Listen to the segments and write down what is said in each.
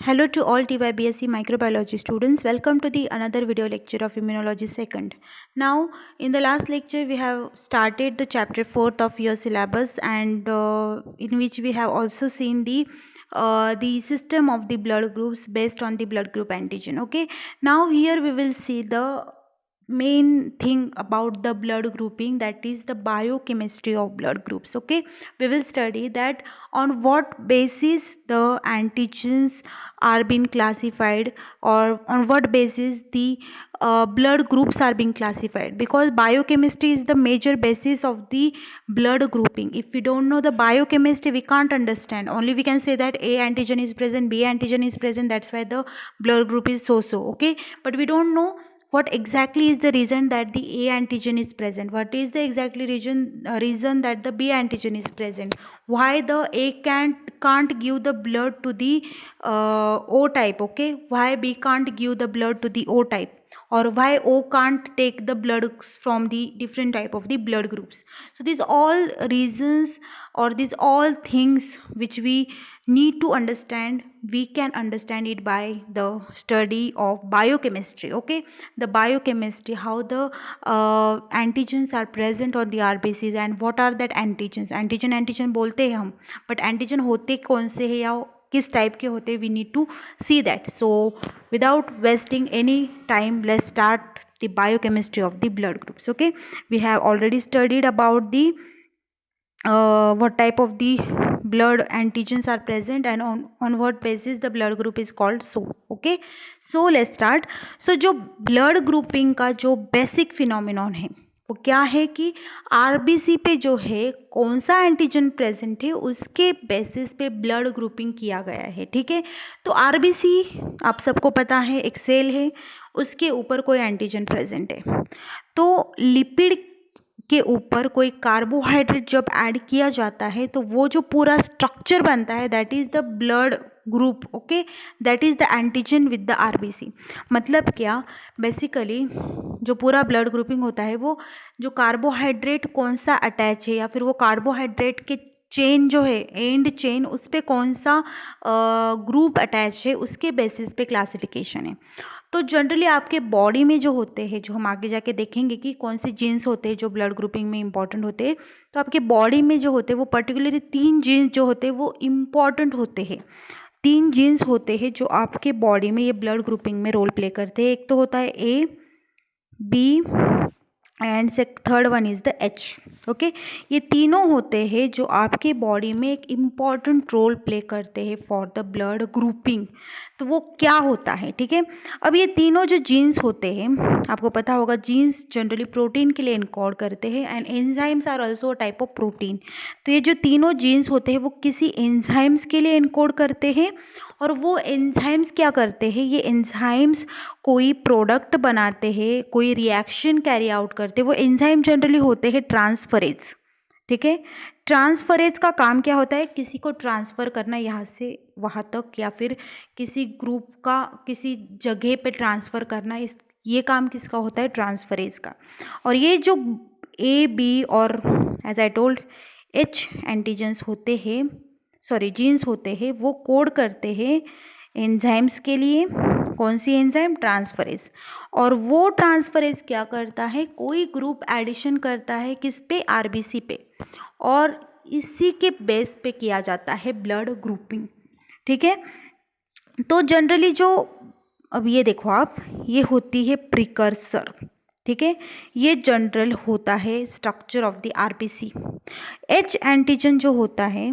Hello to all TYBSc microbiology students. Welcome to the another video lecture of immunology second. Now, in the last lecture we have started the chapter 4th of your syllabus, and in which we have also seen the system of the blood groups based on the blood group antigen. Okay. Now here we will see the main thing about the blood grouping, that is the biochemistry of blood groups. Okay, we will study that on what basis the antigens are being classified, or on what basis the blood groups are being classified, because biochemistry is the major basis of the blood grouping. If we don't know the biochemistry, we can't understand. Only we can say that A antigen is present, B antigen is present, that's why the blood group is so. Okay, but we don't know what exactly is the reason that the A antigen is present, what is the exactly reason that the B antigen is present, why the A can't give the blood to the O type. Okay, why B can't give the blood to the O type, or why O can't take the blood from the different type of the blood groups. So these all reasons, or these all things which we need to understand, we can understand it by the study of biochemistry. Okay, the biochemistry, how the antigens are present on the RBCs, and what are that antigens. antigen बोलते हैं हम, but antigen होते कौन से हैं या किस type के होते, we need to see that. So without wasting any time, let's start the biochemistry of the blood groups. Okay, we have already studied about the what type of the blood antigens are present, and on what basis the blood group is called. So okay, so let's start. So जो blood grouping का जो basic phenomenon है वो क्या है कि RBC पे जो है कौन सा एंटीजन प्रेजेंट है उसके बेसिस पे ब्लड ग्रुपिंग किया गया है. ठीक है, तो आरबीसी आप सबको पता है एक सेल है, उसके ऊपर कोई एंटीजन प्रेजेंट है. तो लिपिड के ऊपर कोई कार्बोहाइड्रेट जब ऐड किया जाता है तो वो जो पूरा स्ट्रक्चर बनता है, that is the blood group. Okay, that is the antigen with the RBC. मतलब क्या, बेसिकली जो पूरा ब्लड ग्रुपिंग होता है वो जो कार्बोहाइड्रेट कौन सा अटैच है, या फिर वो कार्बोहाइड्रेट के चेन जो है एंड चेन, उस पर कौन सा ग्रुप अटैच है, उसके बेसिस पे क्लासिफिकेशन है. तो जनरली आपके बॉडी में जो होते हैं, जो हम आगे जाके देखेंगे कि कौन से जीन्स होते हैं जो ब्लड ग्रुपिंग में इंपॉर्टेंट होते हैं, तो आपके बॉडी में जो होते हैं वो पर्टिकुलरली 3 जीन्स जो होते हैं वो इम्पॉर्टेंट होते हैं. 3 जीन्स होते हैं जो आपके बॉडी में ये ब्लड ग्रुपिंग में रोल प्ले करते हैं. एक तो होता है A, B and third one is the H. Okay, ये तीनों होते हैं जो आपके बॉडी में एक इम्पॉर्टेंट रोल प्ले करते हैं फॉर द ब्लड ग्रुपिंग. तो वो क्या होता है, ठीक है. अब ये तीनों जो जीन्स होते हैं, आपको पता होगा जीन्स जनरली प्रोटीन के लिए इनकोड करते हैं, and enzymes are also type of protein. तो ये जो तीनों जीन्स होते हैं वो किसी एंजाइम्स के लिए इनकोड करते हैं, और वो एंजाइम्स क्या करते हैं, ये एंजाइम्स कोई प्रोडक्ट बनाते हैं, कोई रिएक्शन कैरी आउट करते हैं. वो एंजाइम जनरली होते हैं ट्रांसफरेज. ठीक है, ट्रांसफरेज का काम क्या होता है, किसी को ट्रांसफ़र करना यहाँ से वहाँ तक, या फिर किसी ग्रुप का किसी जगह पे ट्रांसफ़र करना, इस ये काम किसका होता है, ट्रांसफरेज का. और ये जो ए, बी और as I told H antigens होते हैं, सॉरी जीन्स होते हैं, वो कोड करते हैं एंजाइम्स के लिए. कौन सी एंजाइम, ट्रांसफरेज. और वो ट्रांसफरेज क्या करता है, कोई ग्रुप एडिशन करता है किस पे, आरबीसी पे, और इसी के बेस पे किया जाता है ब्लड ग्रुपिंग. ठीक है, तो जनरली जो, अब ये देखो आप, ये होती है प्रिकर्सर. ठीक है, ये जनरल होता है structure of the RBC. H antigen जो होता है,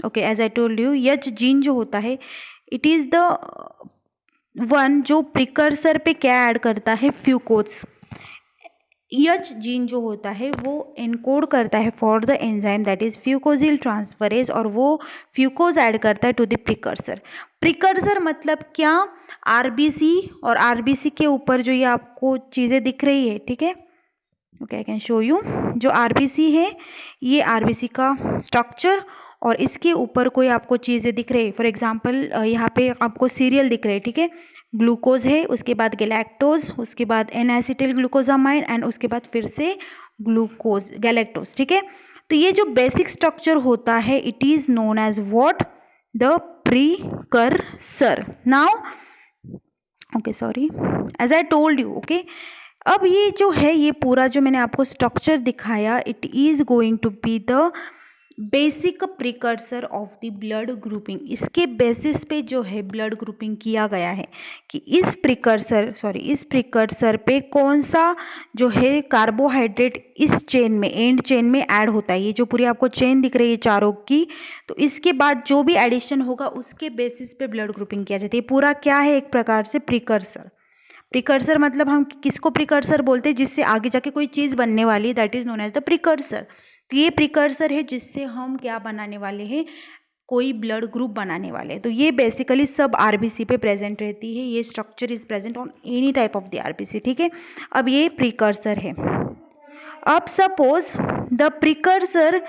okay as I told you, H gene जो होता है, इट इज़ द वन जो प्रिकर्सर पे क्या ऐड करता है, फ्यूकोज. एच जीन जो होता है वो एनकोड करता है for the enzyme that is fucosyl transferase, और वो फ्यूकोज ऐड करता है टू द प्रिकर्सर. प्रिकर्सर मतलब क्या, आरबीसी, और आरबीसी के ऊपर जो ये आपको चीज़ें दिख रही है, ठीक है, okay I can show you. जो आरबीसी है, ये आरबीसी का स्ट्रक्चर, और इसके ऊपर कोई आपको चीज़ें दिख रही है. फॉर एग्जांपल यहाँ पे आपको सीरियल दिख रहे हैं, ठीक है, ग्लूकोज है, उसके बाद गैलेक्टोज, उसके बाद एन एसिटिल ग्लूकोजामाइन, एंड उसके बाद फिर से ग्लूकोज, गैलेक्टोज. ठीक है, तो ये जो बेसिक स्ट्रक्चर होता है, it is known as what, the precursor. Now okay, sorry, as I told you, okay, अब ये जो है, ये पूरा जो मैंने आपको स्ट्रक्चर दिखाया, it is going to be the basic precursor of the blood grouping. इसके बेसिस पे जो है ब्लड ग्रुपिंग किया गया है कि इस प्रिकर्सर पे कौन सा जो है कार्बोहाइड्रेट इस चेन में, एंड चेन में ऐड होता है. ये जो पूरी आपको चेन दिख रही है चारों की, तो इसके बाद जो भी एडिशन होगा उसके बेसिस पे ब्लड ग्रुपिंग किया जाता है. ये पूरा क्या है, एक प्रकार से प्रिकर्सर. प्रिकर्सर मतलब हम किसको प्रिकर्सर बोलते हैं, जिससे आगे जाके कोई चीज़ बनने वाली है, that is known as the precursor. तो ये प्रिकर्सर है जिससे हम क्या बनाने वाले हैं, कोई ब्लड ग्रुप बनाने वाले हैं. तो ये बेसिकली सब आरबीसी पे प्रेजेंट रहती है. ये structure is present on any type of the RBC. ठीक है, अब ये प्रिकर्सर है. अब suppose the precursor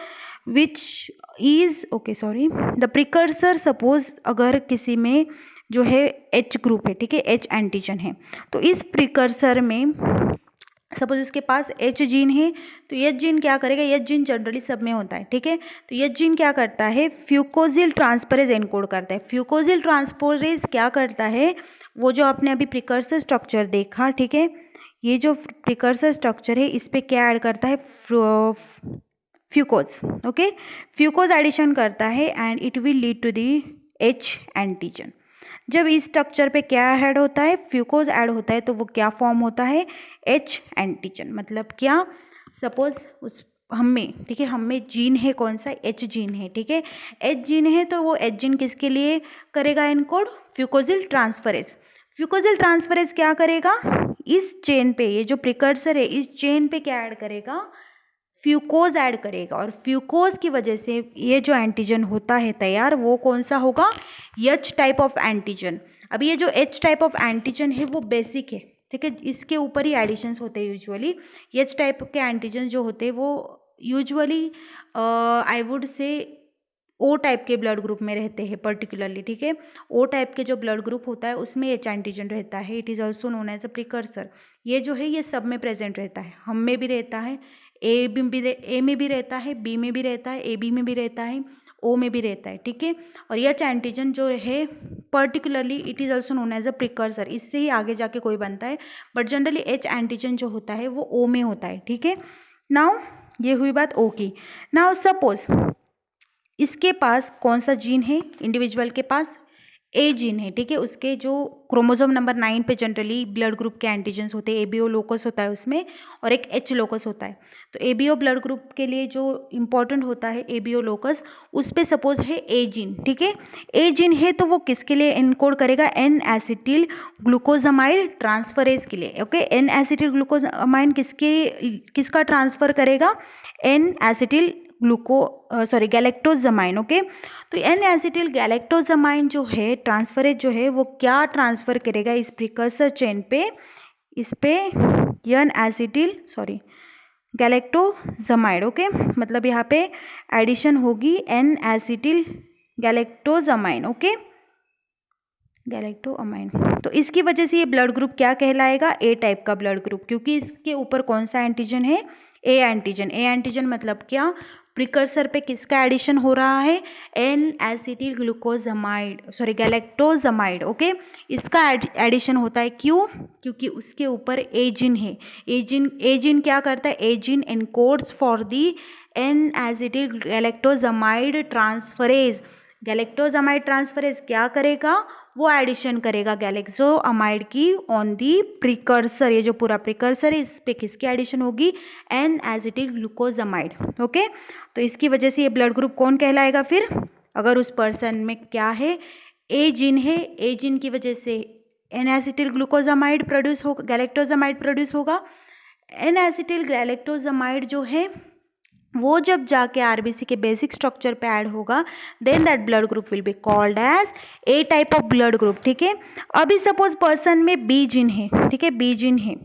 which is the precursor, suppose अगर किसी में जो है H ग्रुप है, ठीक है, H एंटीजन है, तो इस प्रिकर्सर में सपोज इसके पास H जीन है, तो H जीन क्या करेगा, H जीन जनरली सब में होता है, ठीक है, तो H जीन क्या करता है, फ्यूकोजिल ट्रांसफरेज एनकोड करता है. फ्यूकोजिल ट्रांसफरेज क्या करता है, वो जो आपने अभी प्रिकर्सर स्ट्रक्चर देखा, ठीक है, ये जो प्रिकर्सर स्ट्रक्चर है इस पे क्या ऐड करता है, फ्यूकोज. ओके, फ्यूकोज एडिशन करता है and it will lead to the H antigen. जब इस स्ट्रक्चर पे क्या ऐड होता है, फ्यूकोज ऐड होता है, तो वो क्या फॉर्म होता है, H एंटीजन. मतलब क्या, सपोज उस हम में, ठीक है, हम में जीन है कौन सा, H जीन है, ठीक है, H जीन है, तो वो H जीन किसके लिए करेगा एनकोड, फ्यूकोजिल ट्रांसफरेज. फ्यूकोजिल ट्रांसफरेज क्या करेगा, इस चेन पे, ये जो प्रिकर्सर है इस चेन पे क्या ऐड करेगा, फ्यूकोज ऐड करेगा. और फ्यूकोज की वजह से ये जो एंटीजन होता है तैयार, वो कौन सा होगा, H टाइप ऑफ एंटीजन. अब ये जो H टाइप ऑफ एंटीजन है वो बेसिक है, ठीक है, इसके ऊपर ही एडिशंस होते हैं यूजुअली. H टाइप के एंटीजन जो होते हैं वो usually I would say O type के ब्लड ग्रुप में रहते हैं पर्टिकुलरली. ठीक है, O टाइप के जो ब्लड ग्रुप होता है उसमें H एंटीजन रहता है. It is also known as a precursor. ये जो है ये सब में प्रेजेंट रहता है, हम में भी रहता है, ए में भी रहता है, बी में भी रहता है, AB में भी रहता है, O में भी रहता है. ठीक है, और H एंटीजन जो है particularly it is also known as a precursor. इससे ही आगे जाके कोई बनता है, बट जनरली H एंटीजन जो होता है वो O में होता है. ठीक है, नाउ ये हुई बात O की. नाउ सपोज इसके पास कौन सा जीन है, इंडिविजुअल के पास ए जीन है, ठीक है, उसके जो क्रोमोसोम नंबर 9 पे जनरली ब्लड ग्रुप के एंटीजन्स होते हैं, एबीओ लोकस होता है उसमें, और एक एच लोकस होता है. तो एबीओ ब्लड ग्रुप के लिए जो इम्पोर्टेंट होता है एबीओ लोकस, उस पे सपोज है ए जीन. ठीक है, ए जीन है तो वो किसके लिए एनकोड करेगा, एन एसिटिल ग्लूकोजामाइड ट्रांसफरेज के लिए. ओके, एन एसिटिल ग्लूकोजामाइड किसका ट्रांसफर करेगा, एन एसिटिल गैलेक्टोजामाइन. ओके, तो एन एसिटिल गैलेक्टोजामाइन जो है ट्रांसफरेज जो है वो क्या ट्रांसफर करेगा इस प्रिकर्सर चेन पे, इस पे एन एसिटिल गैलेक्टोजामाइड. ओके, मतलब यहाँ पे एडिशन होगी एन एसिटिल गैलेक्टोजामाइन. ओके, गैलेक्टोअमाइन. तो इसकी वजह से ये ब्लड ग्रुप क्या कहलाएगा, ए टाइप का ब्लड ग्रुप, क्योंकि इसके ऊपर कौन सा एंटीजन है, ए एंटीजन. ए एंटीजन मतलब क्या, प्रिकर्सर पे किसका एडिशन हो रहा है, एन एसिटिल गैलेक्टोजामाइड. ओके, इसका एडिशन होता है, क्यों, क्योंकि उसके ऊपर ए जीन है. ए जीन क्या करता है, a gene encodes for the N acetyl galactosamide transferase. Galactosamide transferase क्या करेगा, वो एडिशन करेगा गैलेक्सोअमाइड की ऑन दी प्रिकर्सर. ये जो पूरा प्रिकर्सर है इस पे किसकी एडिशन होगी, एन एसिटिल ग्लूकोजामाइड. ओके, तो इसकी वजह से ये ब्लड ग्रुप कौन कहलाएगा फिर, अगर उस पर्सन में क्या है, ए जीन है, ए जीन की वजह से एन एसिटिल ग्लूकोजामाइड प्रोड्यूस होगा, गैलेक्टोजामाइड प्रोड्यूस होगा. एन एसिटिल गैलेक्टोजामाइड जो है वो जब जाके आरबीसी के बेसिक स्ट्रक्चर पे ऐड होगा, then that blood group will be called as A type of blood group. ठीक है, अभी सपोज पर्सन में बी जीन है, ठीक है, बी जीन है.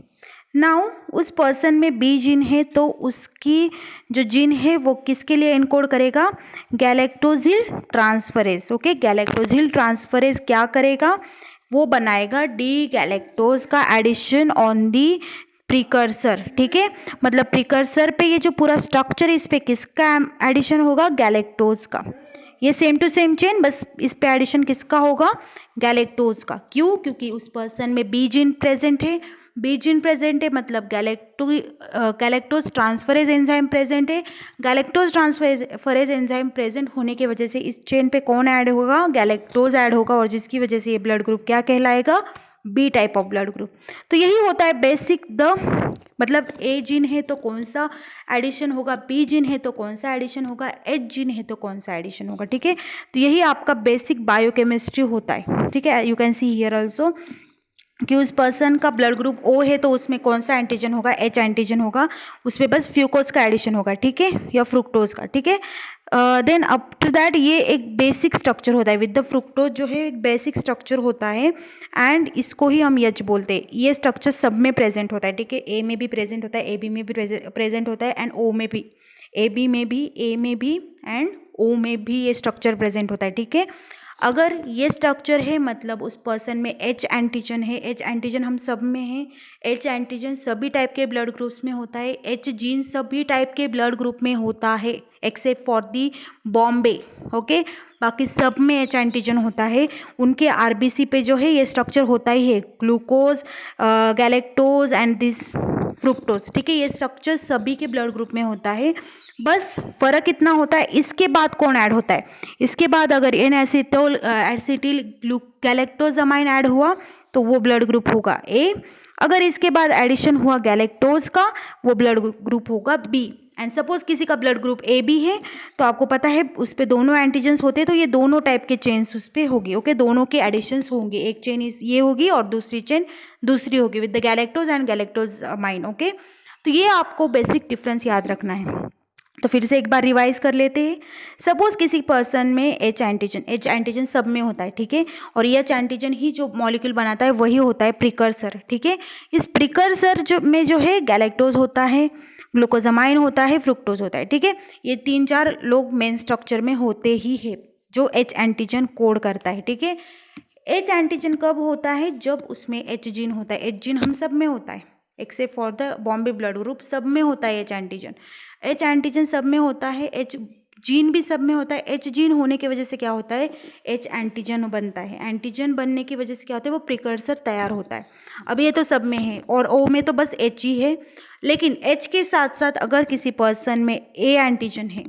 नाउ उस पर्सन में बी जीन है तो उसकी जो जीन है वो किसके लिए एनकोड करेगा, गैलेक्टोजिल ट्रांसफरेज. ओके, गैलेक्टोजिल ट्रांसफरेज क्या करेगा, वो बनाएगा डी गैलेक्टोज का एडिशन ऑन दी प्रिकर्सर. ठीक है, मतलब प्रिकर्सर पे ये जो पूरा स्ट्रक्चर इस पे किसका एडिशन होगा, गैलेक्टोज का. ये सेम टू सेम चेन, बस इस पे एडिशन किसका होगा, गैलेक्टोज का। क्यों, क्योंकि उस पर्सन में बी जीन प्रेजेंट है, बी जीन प्रेजेंट है मतलब गैलेक्टोज ट्रांसफरेज एंजाइम प्रेजेंट है। गैलेक्टोज ट्रांसफरेज एंजाइम प्रेजेंट होने की वजह से इस चेन पे कौन ऐड होगा, गैलेक्टोज ऐड होगा, और जिसकी वजह से ये ब्लड ग्रुप क्या कहलाएगा, B type of blood group. तो यही होता है बेसिक मतलब ए जीन है तो कौन सा एडिशन होगा, बी जीन है तो कौन सा एडिशन होगा, एच जीन है तो कौन सा एडिशन होगा। ठीक है, तो यही आपका बेसिक बायोकेमिस्ट्री होता है। ठीक है, you can see here also कि उस पर्सन का ब्लड ग्रुप ओ है तो उसमें कौन सा एंटीजन होगा, एच एंटीजन होगा, उसमें बस फ्यूकोज का एडिशन होगा। ठीक है, या फ्रुक्टोज का। ठीक है, देन आफ्टर दैट ये एक बेसिक स्ट्रक्चर होता है विद द फ्रुक्टोज, जो है एक बेसिक स्ट्रक्चर होता है, एंड इसको ही हम एच बोलते हैं। ये स्ट्रक्चर सब में प्रेजेंट होता है। ठीक है, ए में भी प्रेजेंट होता है, ए बी में भी प्रेजेंट होता है, एंड ओ में भी, ए बी में भी, ए में भी एंड ओ में भी ये स्ट्रक्चर प्रेजेंट होता है। ठीक है, अगर ये स्ट्रक्चर है मतलब उस पर्सन में एच एंटीजन है, एच एंटीजन हम सब में है, एच एंटीजन सभी टाइप के ब्लड ग्रुप्स में होता है, एच जीन सभी टाइप के ब्लड ग्रुप में होता है except for the Bombay. Okay, बाकी सब में एच एंटीजन होता है। उनके आरबीसी पे जो है ये स्ट्रक्चर होता ही है, glucose, galactose and this fructose. ठीक है, ये स्ट्रक्चर सभी के ब्लड ग्रुप में होता है, बस फर्क इतना होता है इसके बाद कौन ऐड होता है। इसके बाद अगर एन एसिटिल गैलेक्टोजामाइन ऐड हुआ तो वो ब्लड ग्रुप होगा ए। अगर इसके बाद एडिशन हुआ गैलेक्टोज का, वो ब्लड ग्रुप होगा बी। एंड सपोज किसी का ब्लड ग्रुप ए बी है तो आपको पता है उस पर दोनों एंटीजन्स होते हैं, तो ये दोनों टाइप के चेन्स उस पर होगी। ओके, दोनों के एडिशंस होंगे, एक चेन ये होगी और दूसरी चेन दूसरी होगी with the galactose and galactosamine. Okay, तो ये आपको बेसिक डिफरेंस याद रखना है। तो फिर से एक बार रिवाइज कर लेते हैं। सपोज किसी पर्सन में एच एंटीजन सब में होता है। ठीक है, और ये एच एंटीजन ही जो मॉलिक्यूल बनाता है वही होता है प्रिकर्सर। ठीक है, इस प्रिकर्सर जो है गैलेक्टोज होता है, ग्लूकोजामाइन होता है, फ्रुक्टोज होता है। ठीक है, ये 3-4 लोग मेन स्ट्रक्चर में होते ही है जो एच एंटीजन कोड करता है। ठीक है, एच एंटीजन कब होता है, जब उसमें एच जीन होता है। एच जीन हम सब में होता है except for the Bombay blood group, सब में होता है एच एंटीजन। एच एंटीजन सब में होता है, एच जीन भी सब में होता है। एच जीन होने की वजह से क्या होता है, एच एंटीजन बनता है। एंटीजन बनने की वजह से क्या होता है, वो प्रिकर्सर तैयार होता है। अब ये तो सब में है और ओ में तो बस एच ही है, लेकिन एच के साथ साथ अगर किसी पर्सन में ए एंटीजन है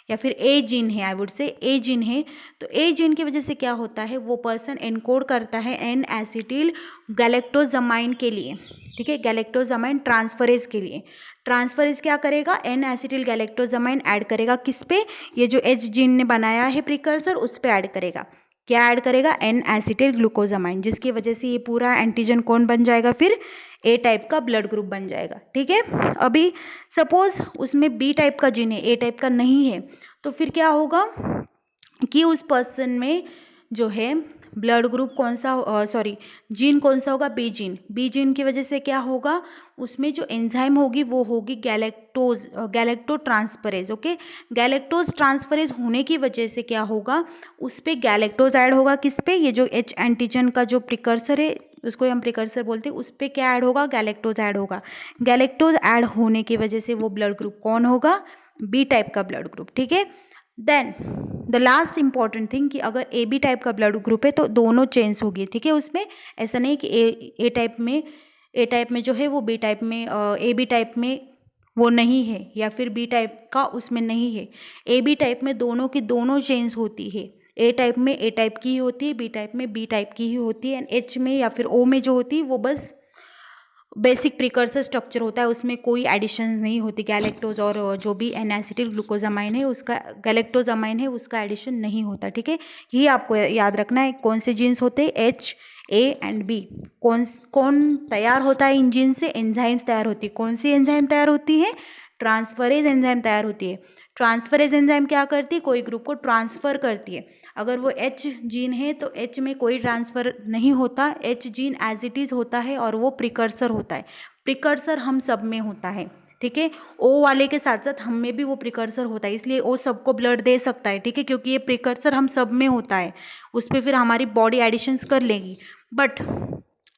या फिर ए जीन है, I would say A gene है, तो ए जीन की वजह से क्या होता है, वो पर्सन एनकोड करता है एन एसिटिल गैलेक्टोजामाइन के लिए। ठीक है, गैलेक्टोजामाइन ट्रांसफरेज के लिए। ट्रांसफरेज क्या करेगा, एन एसिटिल गैलेक्टोजामाइन ऐड करेगा किस पे, ये जो एच जीन ने बनाया है प्रिकर्सर उस पे ऐड करेगा। क्या ऐड करेगा, एन एसिटिल ग्लूकोजामाइन, जिसकी वजह से ये पूरा एंटीजन कौन बन जाएगा, फिर ए टाइप का ब्लड ग्रुप बन जाएगा। ठीक है, अभी सपोज उसमें बी टाइप का जीन है, ए टाइप का नहीं है, तो फिर क्या होगा कि उस पर्सन में जो है ब्लड ग्रुप कौन सा, जीन कौन सा होगा, बी जीन। बी जीन की वजह से क्या होगा, उसमें जो एंजाइम होगी वो होगी गैलेक्टो ट्रांसफरेज। ओके, गैलेक्टोज ट्रांसफरेज होने की वजह से क्या होगा, उस पर गैलेक्टोज ऐड होगा किस पे, ये जो एच एंटीजन का जो प्रिकर्सर है उसको हम प्रिकर्सर बोलते हैं, उस पर क्या ऐड होगा, गैलेक्टोज ऐड होगा। गैलेक्टोज ऐड होने की वजह से वो ब्लड ग्रुप कौन होगा, बी टाइप का ब्लड ग्रुप। ठीक है, then the last important thing कि अगर ए बी टाइप का ब्लड ग्रुप है तो दोनों चेन्स होगी। ठीक है, उसमें ऐसा नहीं कि ए टाइप में जो है वो बी टाइप में, ए बी टाइप में वो नहीं है, या फिर बी टाइप का उसमें नहीं है। ए बी टाइप में दोनों की दोनों चेन्स होती है। ए टाइप में ए टाइप की ही होती है, बी टाइप में बी टाइप की ही होती है, एंड एच में या फिर ओ में जो होती है वो बस बेसिक प्रिकर्सर स्ट्रक्चर होता है, उसमें कोई एडिशन नहीं होती। गैलेक्टोज और जो भी एन एसिटिल ग्लूकोजामाइन है उसका, गैलेक्टोजामाइन है उसका एडिशन नहीं होता। ठीक है, ये आपको याद रखना है। कौन से जीन्स होते हैं, एच, ए एंड बी। कौन तैयार होता है इन जीन से, एंजाइम्स तैयार होती है। कौन सी एंजाइम तैयार होती है, ट्रांसफरेज एंजाइम तैयार होती है। ट्रांसफरेज एंजाइम क्या करती है, कोई ग्रुप को ट्रांसफर करती है। अगर वो एच जीन है तो एच में कोई ट्रांसफर नहीं होता, H gene as it is होता है और वो प्रिकर्सर होता है। प्रिकर्सर हम सब में होता है। ठीक है, ओ वाले के साथ साथ हम में भी वो प्रिकर्सर होता है, इसलिए ओ सबको ब्लड दे सकता है। ठीक है, क्योंकि ये प्रिकर्सर हम सब में होता है, उस पर फिर हमारी बॉडी एडिशंस कर लेगी। बट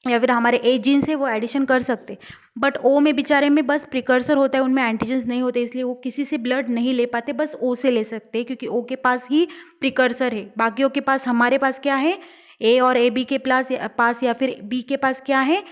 या फिर हमारे ए जीन्स है वो एडिशन कर सकते, बट ओ में बेचारे में बस प्रिकर्सर होता है, उनमें एंटीजेंस नहीं होते, इसलिए वो किसी से ब्लड नहीं ले पाते, बस ओ से ले सकते हैं क्योंकि ओ के पास ही प्रिकर्सर है। बाकियों के पास, हमारे पास क्या है, ए और ए बी के पास या फिर बी के पास क्या है,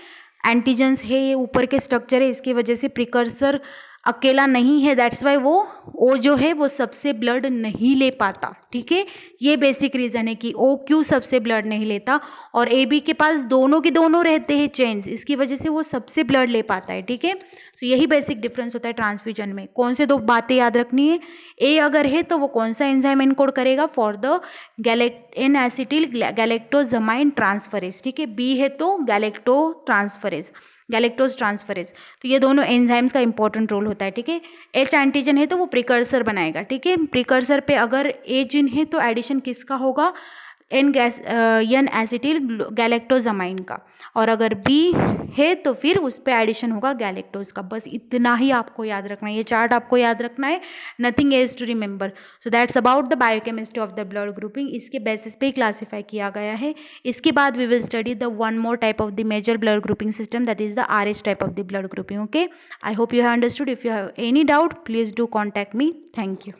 एंटीजेंस है, ये ऊपर के स्ट्रक्चर है, इसकी वजह से प्रिकर्सर अकेला नहीं है, दैट्स वाई वो ओ जो है वो सबसे ब्लड नहीं ले पाता। ठीक है, ये बेसिक रीज़न है कि ओ क्यों सबसे ब्लड नहीं लेता, और ए बी के पास दोनों के दोनों रहते हैं चेन्स, इसकी वजह से वो सबसे ब्लड ले पाता है। ठीक है, सो यही बेसिक डिफरेंस होता है ट्रांसफ्यूजन में। कौन से दो बातें याद रखनी है, ए अगर है तो वो कौन सा एंजाइम इनकोड करेगा, for the N acetyl galactosamine transferase. ठीक है, बी है तो गैलेक्टोज ट्रांसफरेज, तो ये दोनों एंजाइम्स का इंपॉर्टेंट रोल होता है। ठीक है, एच एंटीजन है तो वो प्रिकर्सर बनाएगा। ठीक है, प्रिकर्सर पे अगर ए जीन है तो एडिशन किसका होगा, एन एसिटिल गैलेक्टोजमाइन का, और अगर बी है तो फिर उस पर एडिशन होगा गैलेक्टोज का। बस इतना ही आपको याद रखना है, ये चार्ट आपको याद रखना है, nothing as to remember. So that's about the biochemistry of the blood grouping, इसके बेसिस पे ही क्लासीफाई किया गया है। इसके बाद we will study the one more type of the major blood grouping system, that is the RH type of the blood grouping. Okay, I hope you have understood. If you have any doubt, please do contact me. Thank you.